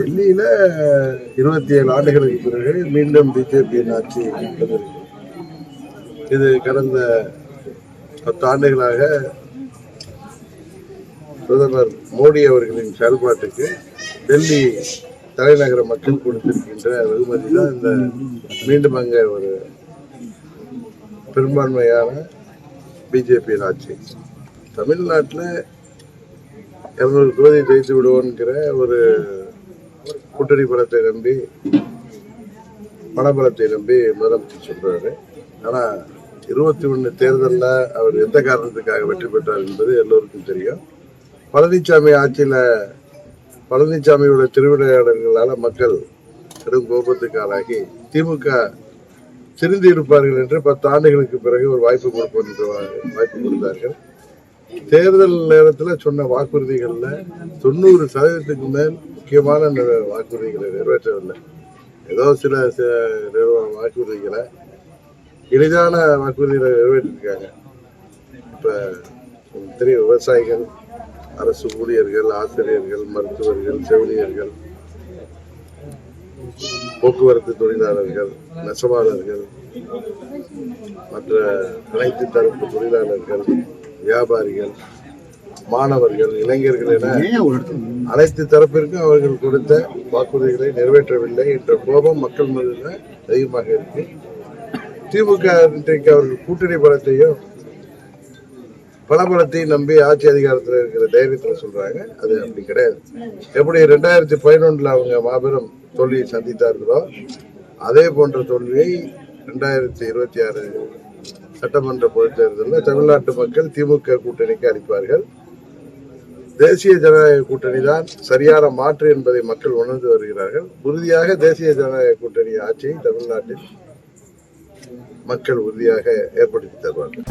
டெல்லியில 27 ஆண்டுகளுக்கு பிறகு மீண்டும் பிஜேபியின் ஆட்சி நடந்திருக்கு. இது கடந்த 10 ஆண்டுகளாக பிரதமர் மோடி அவர்களின் செயல்பாட்டுக்கு டெல்லி தலைநகர மக்கள் கொடுத்திருக்கின்ற வெகுமதி தான் இந்த மீண்டும் அங்கே ஒரு பெரும்பான்மையான பிஜேபியின் ஆட்சி. தமிழ்நாட்டில் 200 தொகுதி ஜெயித்து விடுவோங்கிற ஒரு கூட்டணி பலத்தை நம்பி பணபலத்தை நம்பி முதலமைச்சர் சொல்றாரு. ஆனால் 21 தேர்தலில் அவர் எந்த காரணத்துக்காக வெற்றி பெற்றார் என்பது எல்லோருக்கும் தெரியும். பழனிசாமியோட திருவிளையாடல்களால் மக்கள் கடும் கோபத்துக்கு ஆளாகி திமுக திருந்தி இருப்பார்கள் என்று 10 ஆண்டுகளுக்கு பிறகு ஒரு வாய்ப்பு கொடுப்போம் என்று வாய்ப்பு கொடுத்தார்கள். தேர்தல் நேரத்தில் சொன்ன வாக்குறுதிகளில் 90% மேல் முக்கியமான வாக்குறுதிகளை நிறைவேற்றவில்லை. ஏதோ சில வாக்குறுதிகளை எளிதான வாக்குறுதிகளை நிறைவேற்றிருக்காங்க. இப்போ தெரியும், விவசாயிகள், அரசு ஊழியர்கள், ஆசிரியர்கள், மருத்துவர்கள், செவிலியர்கள், போக்குவரத்து தொழிலாளர்கள், நெசவாளர்கள், மற்ற அனைத்து தரப்பு தொழிலாளர்கள், வியாபாரிகள், மாணவர்கள், இளைஞர்கள் என அனைத்து தரப்பிற்கும் அவர்கள் கொடுத்த வாக்குறுதிகளை நிறைவேற்றவில்லை என்ற கோபம் மக்கள் மனதில் அதிகமாக இருக்கு. திமுக இன்றைக்கு அவர்கள் கூட்டணி பலத்தையும் பணபலத்தையும் நம்பி ஆட்சி அதிகாரத்தில் இருக்கிற தைரியத்தில் சொல்றாங்க. அது அப்படி கிடையாது. எப்படி 2011 அவங்க மாபெரும் தோல்வியை சந்தித்தார்களோ அதே போன்ற தோல்வியை 2026 சட்டமன்ற பொதுத் தேர்தலில் தமிழ்நாட்டு மக்கள் திமுக கூட்டணிக்கு அளிப்பார்கள். தேசிய ஜனநாயக கூட்டணி தான் சரியான மாற்று என்பதை மக்கள் உணர்ந்து வருகிறார்கள். உறுதியாக தேசிய ஜனநாயக கூட்டணி ஆட்சியை தமிழ்நாட்டில் மக்கள் உறுதியாக ஏற்படுத்தி தருவார்கள்.